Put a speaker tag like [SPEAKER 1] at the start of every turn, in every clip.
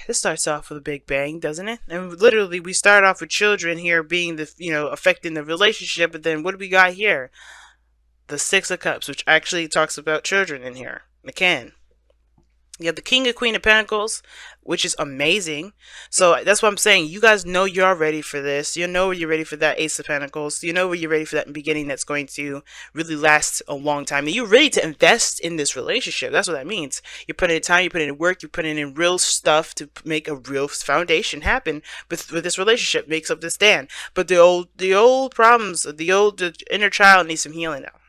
[SPEAKER 1] this starts off with a big bang, doesn't it? And literally, we start off with children here being the, affecting the relationship, but then what do we got here? The Six of Cups, which actually talks about children in here. Again, you have the King and Queen of Pentacles, which is amazing. So that's what I'm saying. You guys know you're ready for this. You know you're ready for that Ace of Pentacles. You know you're ready for that beginning that's going to really last a long time. And you're ready to invest in this relationship. That's what that means. You're putting in time, you're putting in work, you're putting in real stuff to make a real foundation happen with this relationship. Makes up this stand. But the old problems, the inner child needs some healing now.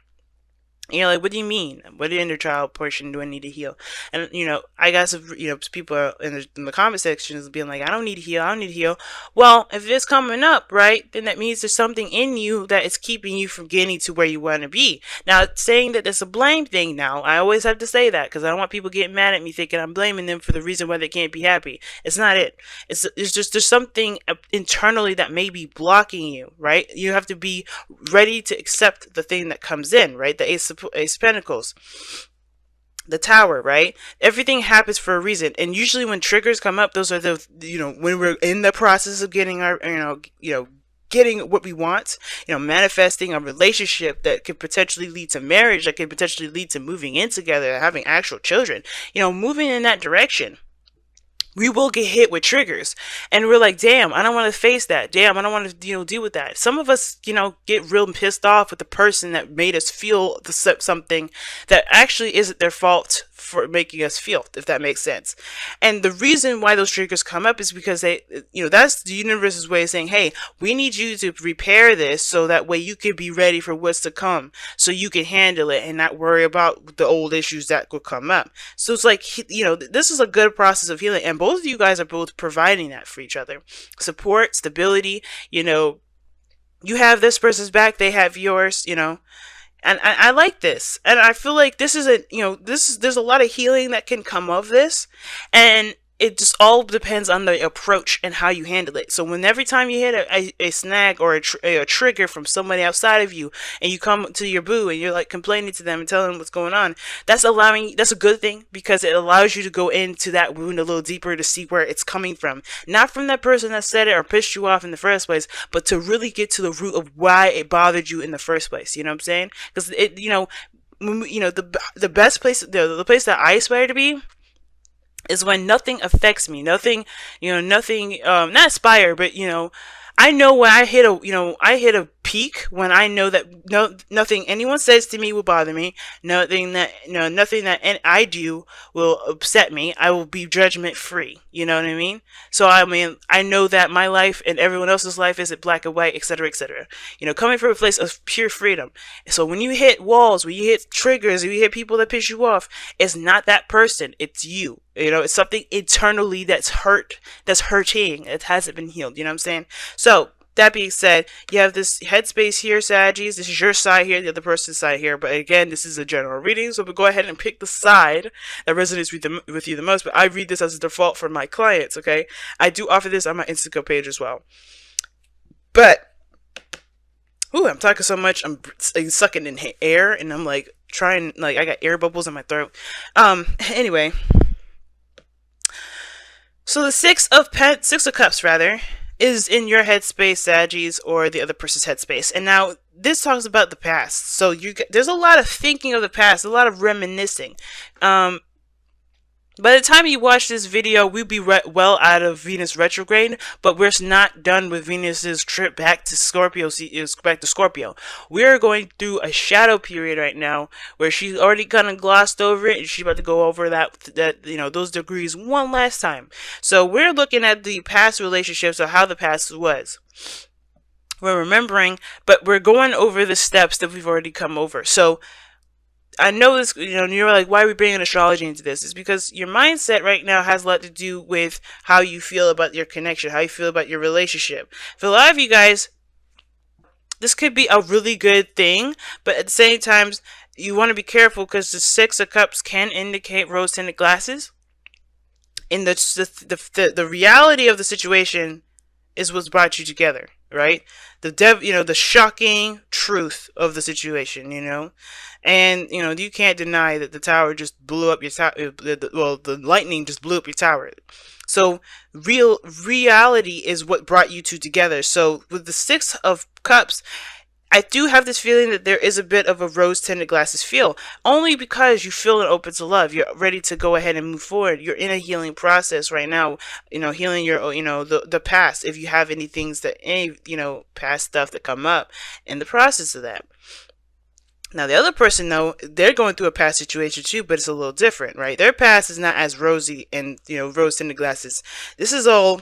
[SPEAKER 1] And you're like, what do you mean? What inner child portion do I need to heal? And, I got some, people in the comment sections being like, I don't need to heal. I don't need to heal. Well, if it's coming up, right, then that means there's something in you that is keeping you from getting to where you want to be. Now, saying that it's a blame thing now, I always have to say that because I don't want people getting mad at me thinking I'm blaming them for the reason why they can't be happy. It's not it. It's just there's something internally that may be blocking you, right? You have to be ready to accept the thing that comes in, right? The Ace of Pentacles, the Tower, right? Everything happens for a reason, and usually when triggers come up, those are the when we're in the process of getting our getting what we want, manifesting a relationship that could potentially lead to marriage, that could potentially lead to moving in together, having actual children, moving in that direction. We will get hit with triggers, and we're like, damn, I don't want to face that. Damn, I don't want to, deal with that. Some of us, get real pissed off with the person that made us feel something that actually isn't their fault for making us feel, if that makes sense. And the reason why those triggers come up is because that's the universe's way of saying, hey, we need you to repair this so that way you can be ready for what's to come, so you can handle it and not worry about the old issues that will come up. So it's like, this is a good process of healing, and both of you guys are both providing that for each other. Support, stability, you have this person's back, they have yours, and I like this, and I feel like this is there's a lot of healing that can come of this, and it just all depends on the approach and how you handle it. So when every time you hit a snag or a trigger from somebody outside of you, and you come to your boo and you're like complaining to them and telling them what's going on, that's a good thing, because it allows you to go into that wound a little deeper to see where it's coming from. Not from that person that said it or pissed you off in the first place, but to really get to the root of why it bothered you in the first place. You know what I'm saying? Because the best place, the place that I aspire to be, is when nothing affects me, nothing, not aspire, but I know when I hit a peak when I know that nothing anyone says to me will bother me, nothing that I do will upset me. I will be judgment free. You know what I mean? So I know that my life and everyone else's life isn't black and white, etc., etc. Coming from a place of pure freedom. So when you hit walls, when you hit triggers, when you hit people that piss you off, it's not that person, it's you. It's something internally that's hurting. It hasn't been healed. You know what I'm saying? So, that being said, you have this headspace here, Saggies. This is your side here, the other person's side here. But again, this is a general reading, so we'll go ahead and pick the side that resonates with you the most. But I read this as a default for my clients, okay? I do offer this on my Instagram page as well. But, I'm talking so much, I'm sucking in air, and I'm like trying, I got air bubbles in my throat. Anyway. So the Six of Cups, is in your headspace, Saggies, or the other person's headspace. And now, this talks about the past. So there's a lot of thinking of the past, a lot of reminiscing. By the time you watch this video, we'll be well out of Venus retrograde, but we're not done with Venus's trip back to Scorpio. We're going through a shadow period right now, where she's already kind of glossed over it, and she's about to go over those degrees one last time. So we're looking at the past relationships, or how the past was. We're remembering, but we're going over the steps that we've already come over. So I know this, you're like, why are we bringing astrology into this? It's because your mindset right now has a lot to do with how you feel about your connection, how you feel about your relationship. For a lot of you guys, this could be a really good thing, but at the same time, you want to be careful, because the Six of Cups can indicate rose-tinted glasses. In the reality of the situation is what's brought you together, right? The shocking truth of the situation, and you can't deny that the tower just blew up your tower. Well, the lightning just blew up your tower. So reality is what brought you two together. So with the Six of Cups, I do have this feeling that there is a bit of a rose-tinted glasses feel, only because you feel open to love. You're ready to go ahead and move forward. You're in a healing process right now, healing your, the past. If you have any things that, past stuff that come up in the process of that. Now, the other person, though, they're going through a past situation too, but it's a little different, right? Their past is not as rosy and, rose-tinted glasses. This is all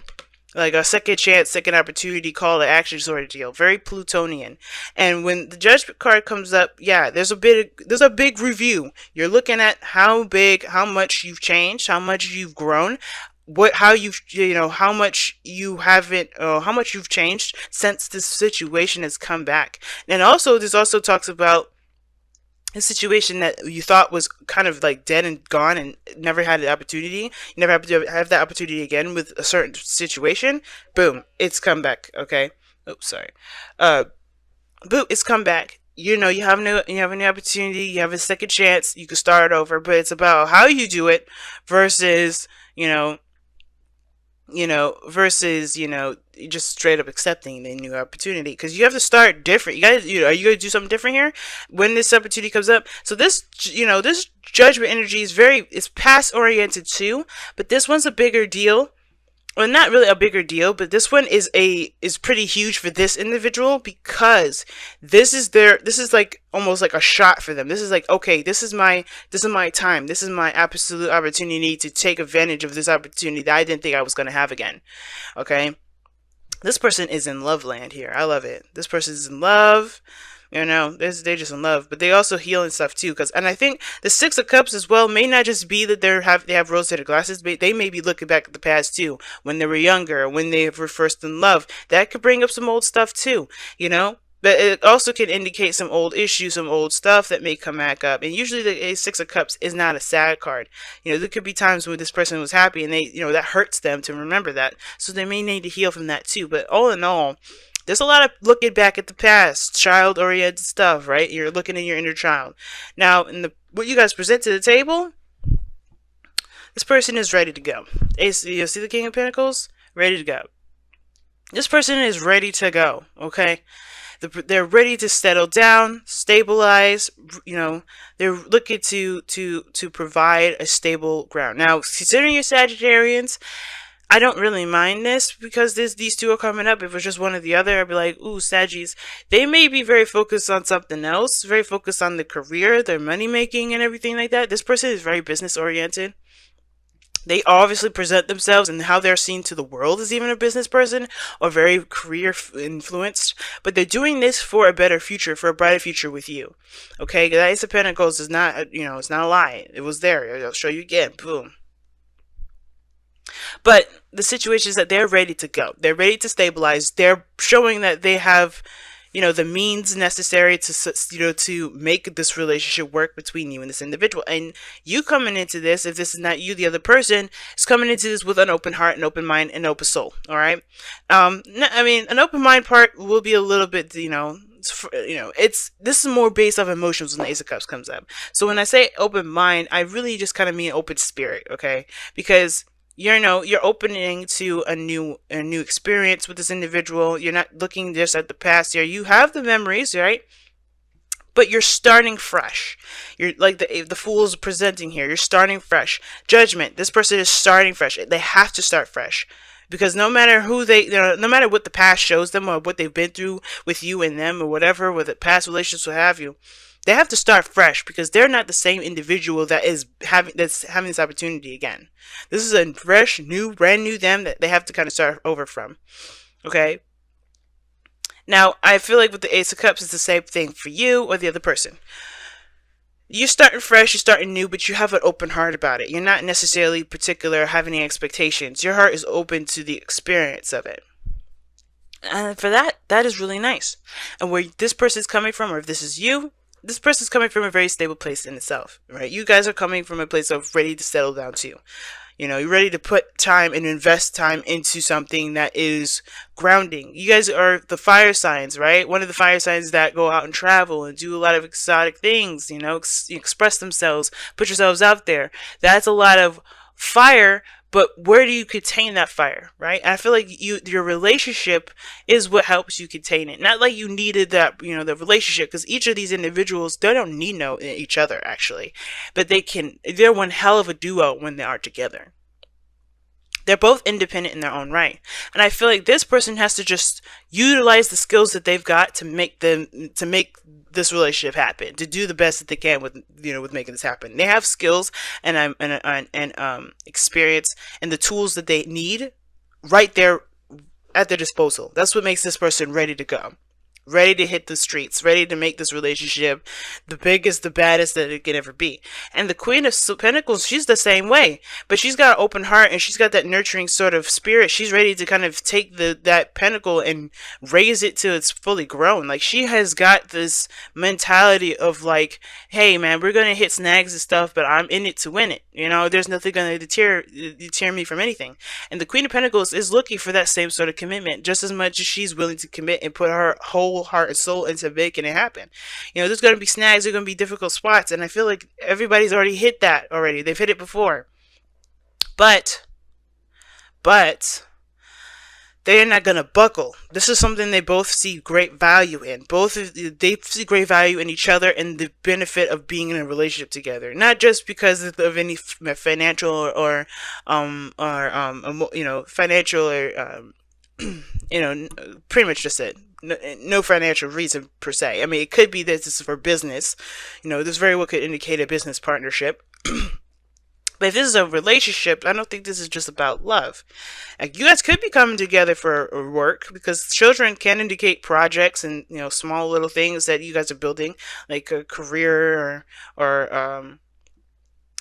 [SPEAKER 1] like a second chance, second opportunity, call to action sort of deal. Very Plutonian. And when the Judgment card comes up, yeah, there's a big review. You're looking at how much you've changed, how much you've grown, how much you've changed since this situation has come back. And also, this also talks about a situation that you thought was kind of like dead and gone and never had the opportunity. You never have to have that opportunity again with a certain situation. Boom, it's come back. Okay. Oops, sorry. Boom, it's come back. You have a new opportunity. You have a second chance. You can start over, but it's about how you do it versus just straight up accepting the new opportunity, because you have to start different. Are you going to do something different here when this opportunity comes up? So this Judgment energy is past oriented too, but this one's a bigger deal. Well, not really a bigger deal, but this one is pretty huge for this individual, because this is like almost like a shot for them. This is like, okay, this is my time. This is my absolute opportunity to take advantage of this opportunity that I didn't think I was going to have again. Okay. This person is in love land here. I love it. This person is in love. They're just in love, but they also heal and stuff too. And I think the Six of Cups as well may not just be that they have rose-tinted glasses, but they may be looking back at the past too, when they were younger, when they were first in love. That could bring up some old stuff too, But it also can indicate some old issues, some old stuff that may come back up. And usually the Six of Cups is not a sad card. There could be times when this person was happy and they, that hurts them to remember that. So they may need to heal from that too. But all in all, there's a lot of looking back at the past, child-oriented stuff, right? You're looking in your inner child. Now, what you guys present to the table, this person is ready to go. You see the King of Pentacles? Ready to go. This person is ready to go, okay? They're ready to settle down, stabilize, they're looking to provide a stable ground. Now, considering your Sagittarians, I don't really mind this, because these two are coming up. If it was just one or the other, I'd be like, ooh, Saggies. They may be very focused on something else, very focused on the career, their money making and everything like that. This person is very business oriented. They obviously present themselves and how they're seen to the world as even a business person, or very career influenced. But they're doing this for a better future, for a brighter future with you. Okay, the Ace of Pentacles is not, it's not a lie. It was there. I'll show you again. Boom. But the situation is that they're ready to go. They're ready to stabilize. They're showing that they have, the means necessary to, to make this relationship work between you and this individual. And you coming into this, if this is not you, the other person is coming into this with an open heart, an open mind, and open soul. All right. An open mind part will be a little bit, this is more based off emotions when the Ace of Cups comes up. So when I say open mind, I really just kind of mean open spirit. Okay. Because you're opening to a new experience with this individual. You're not looking just at the past here. You have the memories, right? But you're starting fresh. You're like the Fool is presenting here. You're starting fresh. Judgment. This person is starting fresh. They have to start fresh, because no matter no matter what the past shows them, or what they've been through with you and them, or whatever, with the past relationships, what have you, they have to start fresh, because they're not the same individual that's having this opportunity again. This is a fresh, brand new them that they have to kind of start over from. Okay. Now, I feel like with the Ace of Cups, it's the same thing for you or the other person. You're starting fresh, you're starting new, but you have an open heart about it. You're not necessarily particular, having any expectations. Your heart is open to the experience of it. And for that is really nice. And where this person's coming from, or if this is you, this person's coming from a very stable place in itself, right? You guys are coming from a place of ready to settle down too. You know, you're ready to put time and invest time into something that is grounding. You guys are the fire signs, right? One of the fire signs that go out and travel and do a lot of exotic things, you know, express themselves, put yourselves out there. That's a lot of fire, but where do you contain that fire, right? And I feel like your relationship is what helps you contain it. Not like you needed that, you know, the relationship, because each of these individuals, they don't need no each other actually, but they're one hell of a duo when they are together. They're both independent in their own right. And I feel like this person has to just utilize the skills that they've got to make this relationship happen, to do the best that they can with, you know, with making this happen. They have skills and experience and the tools that they need right there at their disposal. That's what makes this person ready to go, ready to hit the streets, ready to make this relationship the biggest, the baddest that it can ever be. And the Queen of Pentacles, she's the same way, but she's got an open heart and she's got that nurturing sort of spirit. She's ready to kind of take that pentacle and raise it till it's fully grown. Like, she has got this mentality of like, hey man, we're gonna hit snags and stuff, but I'm in it to win it. You know, there's nothing gonna deter me from anything. And the Queen of Pentacles is looking for that same sort of commitment, just as much as she's willing to commit and put her whole heart and soul into making it happen. You know, there's going to be snags, there's going to be difficult spots, and I feel like everybody's already hit that already. They've hit it before. But they're not going to buckle. This is something they both see great value in. They see great value in each other and the benefit of being in a relationship together. Not just because of any financial or you know, financial or you know, pretty much just it. No financial reason per se. I mean, it could be that this is for business. You know, this very well could indicate a business partnership. But if this is a relationship, I don't think this is just about love. Like, you guys could be coming together for work, because children can indicate projects and, you know, small little things that you guys are building, like a career or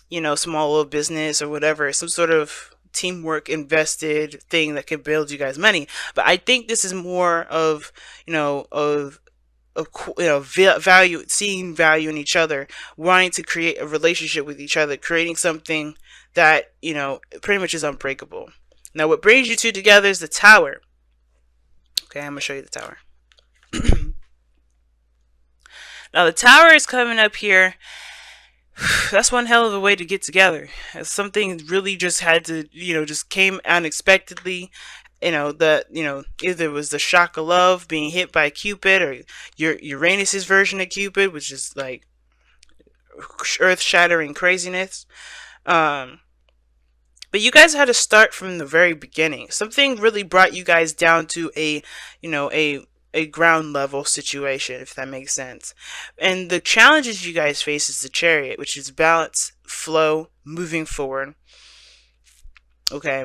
[SPEAKER 1] you know, small little business or whatever, some sort of teamwork invested thing that can build you guys money. But I think this is more of, you know, you know, value, seeing value in each other, wanting to create a relationship with each other, creating something that, you know, pretty much is unbreakable. Now, what brings you two together is the Tower. Okay, I'm gonna show you the Tower. Now, the Tower is coming up here. That's one hell of a way to get together. Something really just had to, you know, just came unexpectedly. You know, either it was the shock of love, being hit by Cupid, or your Uranus's version of Cupid, which is like earth-shattering craziness. But you guys had to start from the very beginning. Something really brought you guys down to a, you know, a ground level situation, if that makes sense. And the challenges you guys face is the Chariot, which is balance, flow, moving forward. Okay.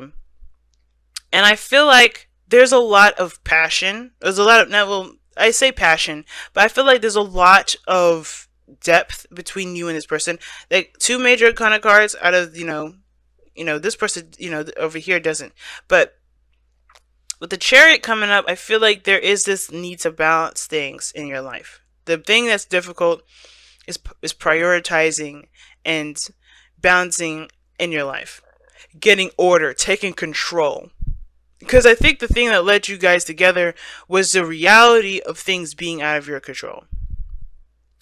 [SPEAKER 1] And I feel like there's a lot of passion. There's a lot of, now, well, I say passion, but I feel like there's a lot of depth between you and this person. Like, two major kind of cards out of, you know, this person, you know, over here doesn't. But with the Chariot coming up, I feel like there is this need to balance things in your life. The thing that's difficult is prioritizing and balancing in your life. Getting order, taking control. Because I think the thing that led you guys together was the reality of things being out of your control.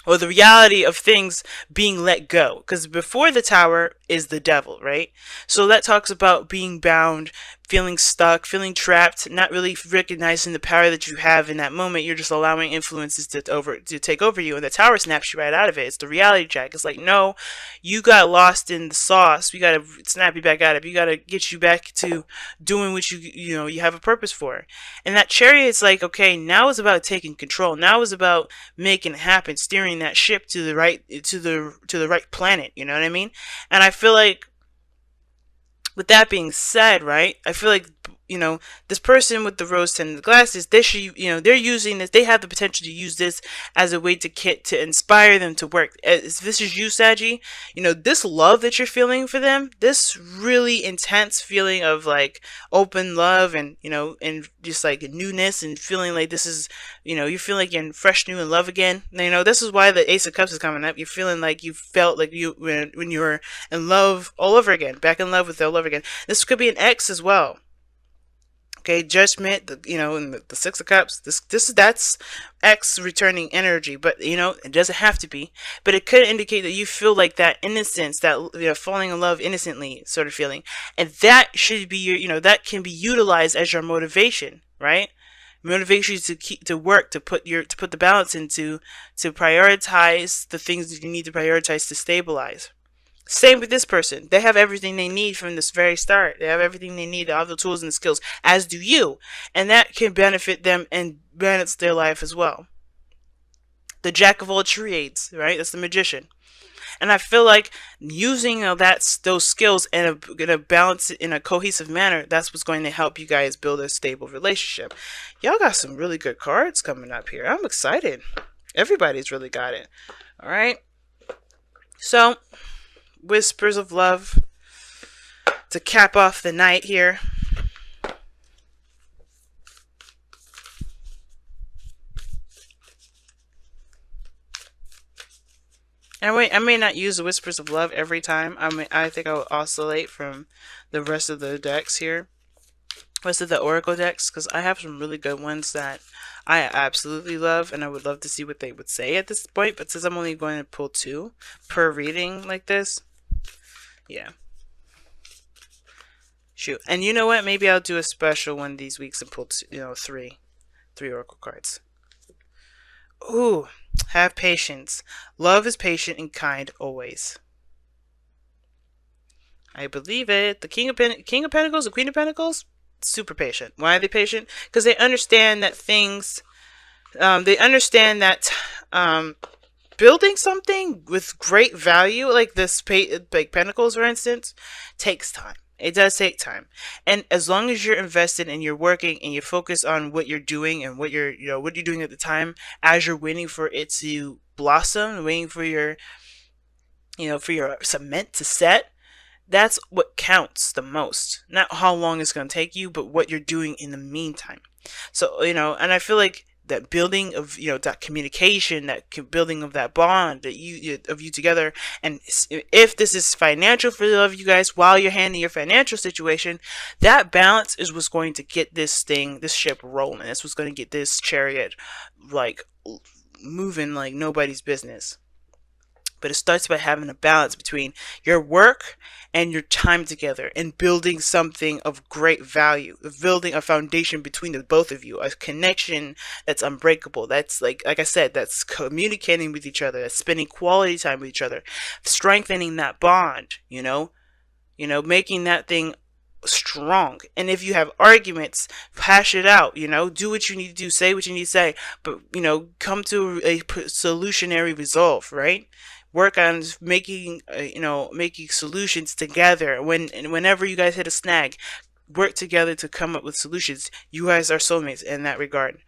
[SPEAKER 1] Or the reality of things being let go. Because before the Tower is the devil, right? So that talks about being bound, feeling stuck, feeling trapped, not really recognizing the power that you have in that moment. You're just allowing influences to take over you, and the Tower snaps you right out of it. It's the reality check. It's like, no, you got lost in the sauce. We gotta snap you back out of it. You gotta get you back to doing what you have a purpose for. And that Chariot's like, okay, now it's about taking control. Now it's about making it happen, steering that ship to the right planet. You know what I mean? And I feel like, with that being said, right, I feel like you know, this person with the rose tinted glasses, they should, you know, they're using this, they have the potential to use this as a way to inspire them to work. As this is you, Saggy, you know, this love that you're feeling for them, this really intense feeling of like open love, and you know, and just like newness, and feeling like this is, you know, you feel like you're fresh, new in love again. You know, this is why the Ace of Cups is coming up. You're feeling like you felt like you when you were in love all over again, back in love with all over again. This could be an ex as well. Okay, judgment, you know, and the Six of Cups. That's X returning energy, but you know, it doesn't have to be. But it could indicate that you feel like that innocence, that, you know, falling in love innocently sort of feeling, and that should be your, you know, that can be utilized as your motivation, right? Motivation to keep to work, to put the balance into, to prioritize the things that you need to prioritize to stabilize. Same with this person. They have everything they need from this very start. They have everything they need, all the tools and the skills, as do you. And that can benefit them and benefits their life as well. The jack of all trades, right? That's the magician. And I feel like using those skills in a balance, in a cohesive manner, that's what's going to help you guys build a stable relationship. Y'all got some really good cards coming up here. I'm excited. Everybody's really got it. All right. So, whispers of love to cap off the night here. And wait, I may not use the whispers of love every time. I think I will oscillate from the rest of the decks here, rest of the oracle decks, because I have some really good ones that I absolutely love, and I would love to see what they would say at this point. But since I'm only going to pull 2 per reading like this, yeah. Shoot. And you know what? Maybe I'll do a special one these weeks and pull, you know, three oracle cards. Ooh, have patience. Love is patient and kind always. I believe it. The King of Pentacles, the Queen of Pentacles, super patient. Why are they patient? Because they understand that things, building something with great value, like this, like Pentacles, for instance, takes time. It does take time. And as long as you're invested and you're working and you focus on what you're doing and what you're, you know, what you're doing at the time, as you're waiting for it to blossom, waiting for your, you know, for your cement to set, that's what counts the most. Not how long it's going to take you, but what you're doing in the meantime. So, you know, and I feel like that building of, you know, that communication, that building of that bond that you together, and if this is financial for the love of you guys while you're handling your financial situation, that balance is what's going to get this ship rolling. That's what's going to get this chariot like moving like nobody's business. But it starts by having a balance between your work and your time together and building something of great value, building a foundation between the both of you, a connection that's unbreakable. That's like I said, that's communicating with each other, that's spending quality time with each other, strengthening that bond, you know, making that thing strong. And if you have arguments, hash it out, you know, do what you need to do, say what you need to say, but, you know, come to a solutionary resolve, right? Work on making, making solutions together. Whenever you guys hit a snag, work together to come up with solutions. You guys are soulmates in that regard.